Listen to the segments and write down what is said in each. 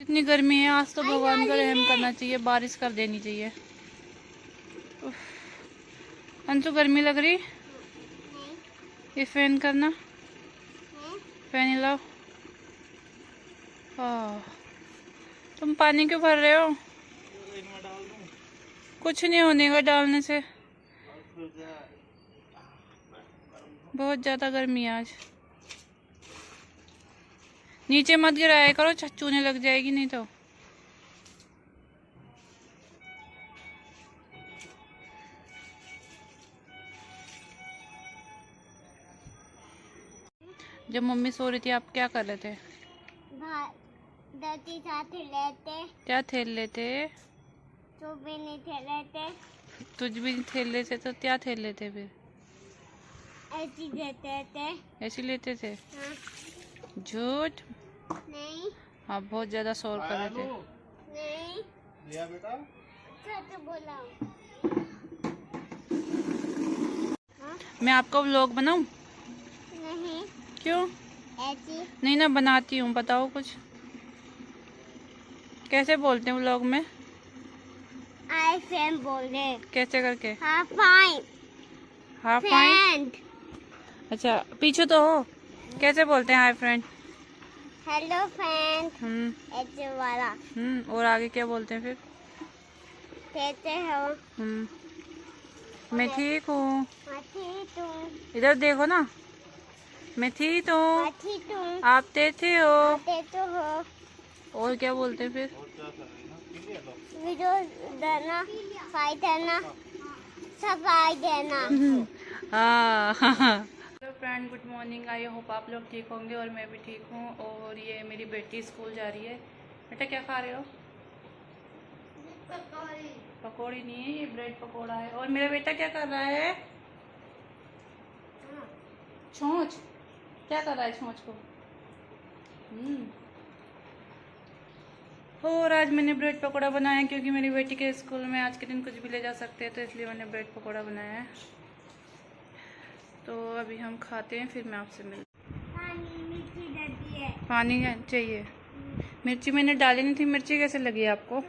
इतनी गर्मी है, आज तो भगवान का रहम करना चाहिए, बारिश कर देनी चाहिए। अंशु गर्मी लग रही? ये फैन करना, फैन हिलाओ। तुम पानी क्यों भर रहे हो? कुछ नहीं होने का डालने से, बहुत ज्यादा गर्मी है आज। नीचे मत गिराया करो, चूने लग जाएगी नहीं तो। जब मम्मी सो रही थी आप क्या कर रहे थे? दादी साथ लेते। क्या खेल लेते? तो भी नहीं खेलते। तुझ भी खेल लेते तो क्या खेल लेते फिर? ऐसी देते थे। ऐसे लेते थे? हाँ। झूठ। नहीं। आप बहुत ज्यादा शोर कर रहे थे। नहीं। लिया बेटा? सच बोला। हाँ? मैं आपका व्लॉग बनाऊं? नहीं। क्यों? ऐसी। नहीं ना, बनाती हूँ, बताओ कुछ। कैसे बोलते हैं व्लॉग में? आई फैन बोल रहे। कैसे करके? हाँ फाइन। Half fine. अच्छा पीछे तो हो। कैसे बोलते हैं हाय फ्रेंड? Hello friend. ऐसे वाला। और आगे क्या बोलते हैं फिर? कैसे हो? मैं ठीक हूँ। मैं ठीक हूँ। इधर देखो ना, मैं ठीक हूँ। मैं ठीक हूँ। आप कैसे हो? आते तो हो। और क्या बोलते हैं फिर? वीडियो देना, फाइल देना, सब आई देना। हाँ। Hello friend, good morning. I hope आप लोग ठीक होंगे और मैं भी ठीक हूँ। और ये मेरी बेटी स्कूल जा रही है। बेटा क्या खा रहे हो? पकौड़ी नहीं है, ये ब्रेड पकौड़ा है। और मेरा बेटा क्या कर रहा है? छौंच। क्या कर रहा है छौंच को? और आज मैंने ब्रेड पकौड़ा बनाया क्योंकि मेरी बेटी के स्कूल में आज के दिन कुछ भी ले जा सकते हैं, तो इसलिए मैंने ब्रेड पकौड़ा बनाया है। तो अभी हम खाते हैं, फिर मैं आपसे मिलती हूँ। पानी चाहिए? मिर्ची मैंने डाली नहीं थी। मिर्ची कैसे लगी आपको?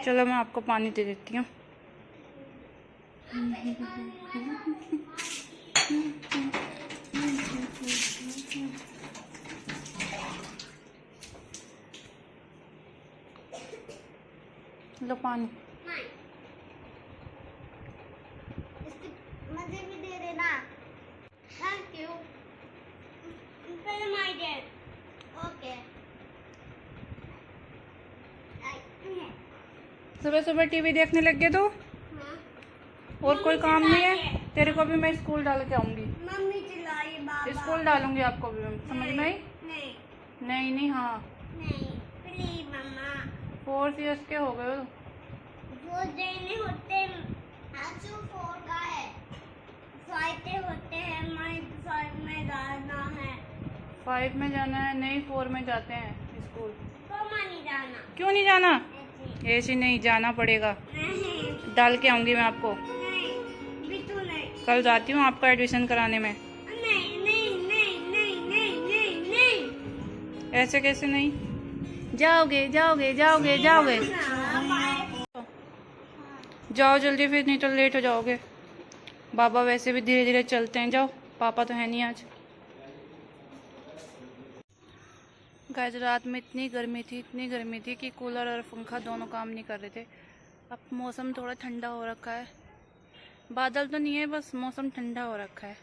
चलो मैं आपको पानी दे देती हूँ। लो पानी। मुझे भी दे देना। Thank you. ओके। सुबह सुबह टीवी देखने लग गए तो? हाँ। और कोई काम नहीं है तेरे को? भी मैं स्कूल डाल के आऊंगी। मम्मी चिल्लाई बाबा। स्कूल डालूंगी आपको भी मैं, समझ में आई? नहीं। नहीं नहीं, हाँ। नहीं प्लीज मम्मा। 4 इयर्स के हो गए हो। वो देने होते आजू 4 का है। 5 होते हैं। मैं 5 में जाना है। 5 में जाना है? नहीं, 4 में जाते हैं स्कूल। तो नहीं जाना। क्यों नहीं जाना? ऐसे। ऐसे नहीं, जाना पड़ेगा। नहीं। डाल के आऊंगी मैं आपको। नहीं बिल्कुल नहीं। कल जाती हूँ आपका एडमिशन कराने में। नहीं नहीं नहीं नहीं नहीं नहीं नहीं। ऐसे कैसे नहीं? जाओगे जाओगे जाओगे जाओगे। जाओ जल्दी, फिर नहीं तो लेट हो जाओगे। बाबा वैसे भी धीरे धीरे चलते हैं। जाओ, पापा तो है नहीं आज। गाइस रात में इतनी गर्मी थी कि कूलर और पंखा दोनों काम नहीं कर रहे थे। अब मौसम थोड़ा ठंडा हो रखा है। बादल तो नहीं है, बस मौसम ठंडा हो रखा है।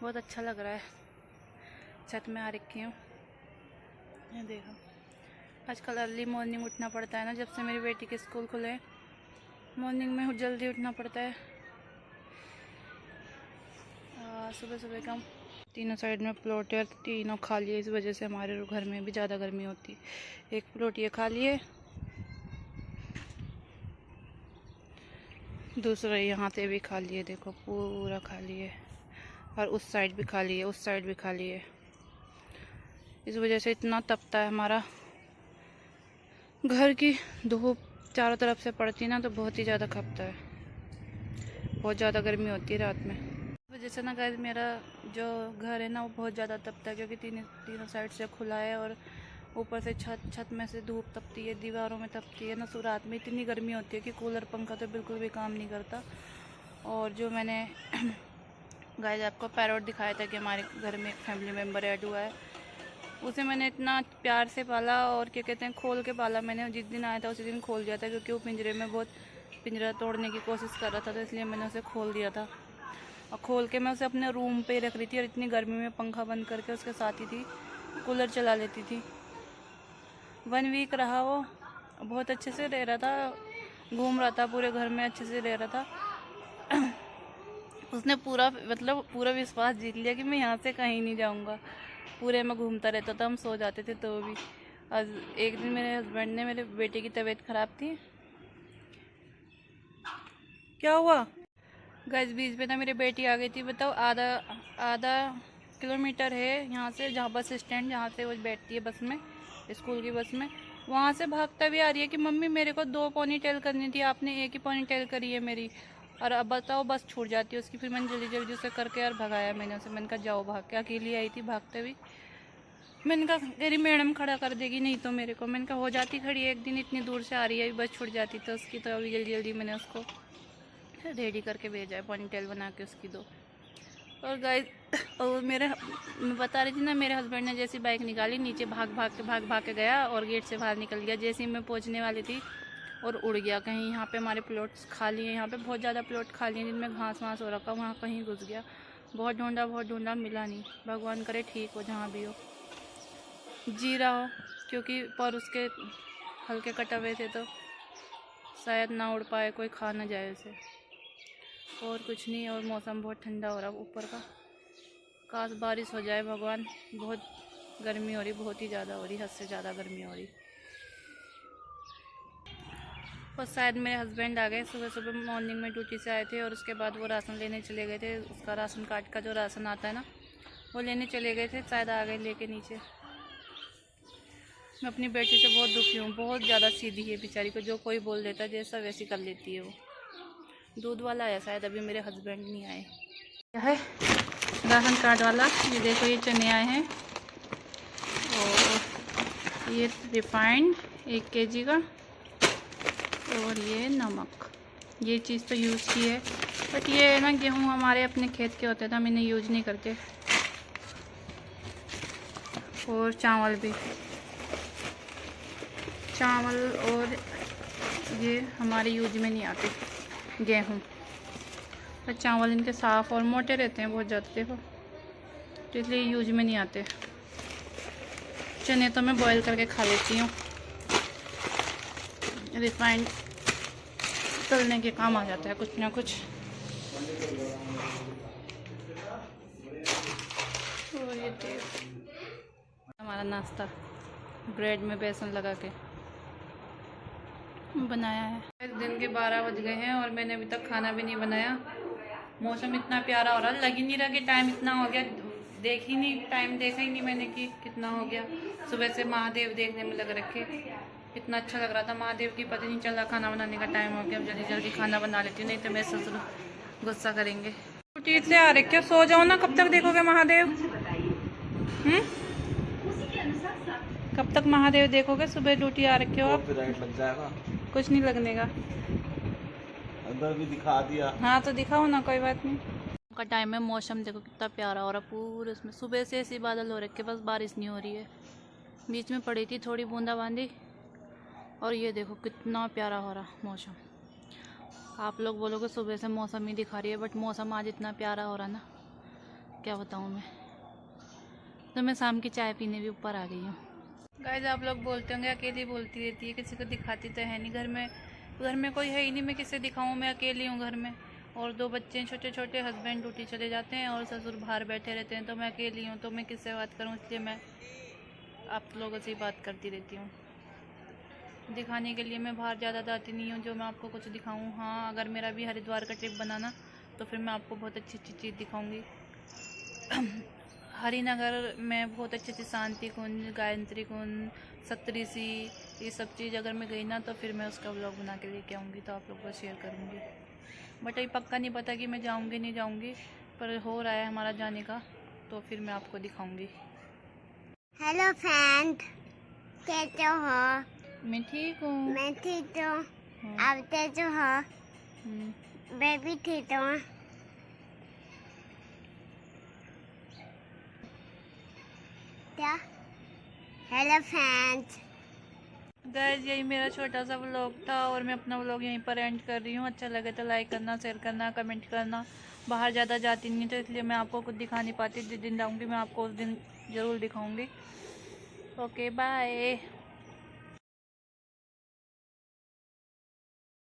बहुत अच्छा लग रहा है। छत में आ रखी हूँ। ये देखो, आजकल अर्ली मॉर्निंग उठना पड़ता है ना, जब से मेरी बेटी के स्कूल खुले। मॉर्निंग में जल्दी उठना पड़ता है। सुबह सुबह का तीनों साइड में प्लॉट है, तीनों खाली है। इस वजह से हमारे घर में भी ज़्यादा गर्मी होती है। एक प्लॉट ये खाली है, दूसरा यहाँ से भी खाली है। देखो पूरा खाली है। और उस साइड भी खाली है, उस साइड भी खाली है। इस वजह से इतना तपता है हमारा घर की धूप चारों तरफ से पड़ती ना, तो बहुत ही ज़्यादा खपता है। बहुत ज़्यादा गर्मी होती है रात में। इस वजह से ना गाइस मेरा जो घर है ना वो बहुत ज़्यादा तपता है, क्योंकि तीनों साइड से खुला है और ऊपर से छत में से धूप तपती है, दीवारों में तपती है ना। सो रात में इतनी गर्मी होती है कि कूलर पंखा तो बिल्कुल भी काम नहीं करता। और जो मैंने गाइस आपको पैरोट दिखाया था कि हमारे घर में एक फैमिली मेम्बर ऐड हुआ है, उसे मैंने इतना प्यार से पाला और क्या कहते हैं खोल के पाला। मैंने जिस दिन आया था उसी दिन खोल दिया था, क्योंकि वो पिंजरे में बहुत पिंजरा तोड़ने की कोशिश कर रहा था, तो इसलिए मैंने उसे खोल दिया था। और खोल के मैं उसे अपने रूम पे रख रही थी, और इतनी गर्मी में पंखा बंद करके उसके साथ ही थी, कूलर चला लेती थी। 1 वीक रहा वो, बहुत अच्छे से रह रहा था, घूम रहा था पूरे घर में, अच्छे से रह रहा था। उसने पूरा विश्वास जीत लिया कि मैं यहाँ से कहीं नहीं जाऊँगा। पूरे में घूमता रहता था, हम सो जाते थे तो भी। आज एक दिन मेरे हस्बैंड ने, मेरे बेटे की तबीयत ख़राब थी। क्या हुआ गाइस, बीच में ना मेरी बेटी आ गई थी। बताओ, आधा किलोमीटर है यहाँ से, जहाँ बस स्टैंड, जहाँ से वो बैठती है बस में, स्कूल की बस में, वहाँ से भागता भी आ रही है कि मम्मी मेरे को 2 पोनी टेल करनी थी, आपने एक ही पोनी टेल करी है मेरी। और अब बताओ, बस छूट जाती है उसकी। फिर मैंने जल्दी जल्दी उसे करके यार भगाया मैंने उसे। मैंने कहा जाओ भाग के, अकेली आई थी भागते हुई। मैंने कहा तेरी मैडम खड़ा कर देगी नहीं तो मेरे को। मैंने कहा हो जाती खड़ी, एक दिन इतनी दूर से आ रही है, बस छूट जाती तो उसकी। तो अभी जल्दी जल्दी मैंने उसको रेडी करके भेजा है, पोनी टेल बना के उसकी 2। और गाइस, और मैं बता रही थी ना, मेरे हस्बैंड ने जैसी बाइक निकाली, नीचे भाग के गया और गेट से बाहर निकल गया। जैसे ही मैं पहुंचने वाली थी और उड़ गया कहीं। यहाँ पे हमारे प्लॉट्स खाली हैं, यहाँ पे बहुत ज़्यादा प्लॉट खाली हैं जिनमें घास वास हो रखा, वहाँ कहीं घुस गया। बहुत ढूंढा मिला नहीं। भगवान करे ठीक हो, जहाँ भी हो, जी रहा हो, क्योंकि पर उसके हल्के कटे हुए थे तो शायद ना उड़ पाए, कोई खा ना जाए उसे, और कुछ नहीं। और मौसम बहुत ठंडा हो रहा ऊपर का, काश बारिश हो जाए भगवान। बहुत गर्मी हो रही, बहुत ही ज़्यादा हो रही, हद से ज़्यादा गर्मी हो रही। और शायद मेरे हस्बैंड आ गए, सुबह मॉर्निंग में ड्यूटी से आए थे, और उसके बाद वो राशन लेने चले गए थे। उसका राशन कार्ड का जो राशन आता है ना, वो लेने चले गए थे, शायद आ गए लेके नीचे। मैं अपनी बेटी से बहुत दुखी हूँ, बहुत ज़्यादा सीधी है बेचारी को, जो कोई बोल देता है जैसा वैसी कर लेती है वो। दूध वाला आया शायद, अभी मेरे हस्बैंड नहीं आए। क्या है राशन कार्ड वाला, ये देखो, ये चने आए हैं, और ये रिफाइंड 1 kg का, और ये नमक। ये चीज़ तो यूज़ की है, बट ये है ना, गेहूँ हमारे अपने खेत के होते हैं तो हम इन्हें यूज नहीं करते। और चावल भी, चावल और ये हमारे यूज में नहीं आते, गेहूँ। और चावल इनके साफ़ और मोटे रहते हैं बहुत ज़्यादा, देखो, तो इसलिए यूज में नहीं आते। चने तो मैं बॉईल करके खा लेती हूँ, रिफाइंड तलने के काम आ जाता है कुछ ना कुछ। और ये हमारा नाश्ता ब्रेड में बेसन लगा के बनाया है। दिन के 12 बज गए हैं और मैंने अभी तक खाना भी नहीं बनाया। मौसम इतना प्यारा हो रहा है, लग ही नहीं रहा कि टाइम इतना हो गया। टाइम देखा ही नहीं मैंने कि कितना हो गया। सुबह से महादेव देखने में लग रखे, इतना अच्छा लग रहा था महादेव की, पता नहीं चला खाना बनाने का टाइम हो गया। अब जल्दी जल्दी खाना बना लेती हूँ, नहीं तो मेरे ससुर गुस्सा करेंगे। छुट्टी से आ रखे, सो जाओ ना, कब तक देखोगे महादेव? कब तक महादेव देखोगे? सुबह ड्यूटी आ रखे हो आप, लग जाएगा, कुछ नहीं लगने का। अंदर भी दिखा दिया। हाँ तो दिखाओ ना, कोई बात नहीं। का टाइम है, मौसम देखो कितना प्यारा हो रहा पूरे उसमें। सुबह से ऐसे बादल हो रखे, बस बारिश नहीं हो रही है। बीच में पड़ी थी थोड़ी बूंदाबांदी, और ये देखो कितना प्यारा हो रहा मौसम। आप लोग बोलोगे सुबह से मौसम ही दिखा रही है, बट मौसम आज इतना प्यारा हो रहा ना, क्या बताऊँ मैं। तो मैं शाम की चाय पीने भी ऊपर आ गई हूँ। गाइस, आप लोग बोलते होंगे अकेली बोलती रहती है, किसी को दिखाती तो है नहीं। घर में कोई है ही नहीं, मैं किसे दिखाऊँ? मैं अकेली हूँ घर में, और 2 बच्चे हैं छोटे छोटे। हस्बैंड ड्यूटी चले जाते हैं और ससुर बाहर बैठे रहते हैं, तो मैं अकेली हूँ, तो मैं किससे बात करूँ? इसलिए मैं आप लोगों से ही बात करती रहती हूँ। दिखाने के लिए मैं बाहर ज़्यादा जाती नहीं हूँ जो मैं आपको कुछ दिखाऊँ। हाँ, अगर मेरा भी हरिद्वार का ट्रिप बनाना तो फिर मैं आपको बहुत अच्छी अच्छी चीज़ दिखाऊँगी। हरिनगर में बहुत अच्छी अच्छी शांति कुंज, गायत्री कुंज, सप्तऋषि, ये सब चीज़ अगर मैं गई ना तो फिर मैं उसका व्लॉग बना के लेके आऊँगी, तो आप लोग को शेयर करूँगी। बट अभी पक्का नहीं पता कि मैं जाऊँगी नहीं जाऊँगी, पर हो रहा है हमारा जाने का, तो फिर मैं आपको दिखाऊँगी। हेलो फ्रेंड, कैसे हो? मैं ठीक हूँ। मैं ठीक हूँ। हाँ। आप कैसे हो? मैं भी ठीक हूँ। क्या? Hello friends. गाइस यही मेरा छोटा सा व्लॉग था और मैं अपना व्लॉग यहीं पर एंड कर रही हूँ। अच्छा लगे तो लाइक करना, शेयर करना, कमेंट करना। बाहर ज़्यादा जाती नहीं तो इसलिए मैं आपको कुछ दिखा नहीं पाती। जिस दिन जाऊँगी मैं आपको उस दिन ज़रूर दिखाऊँगी। Okay bye.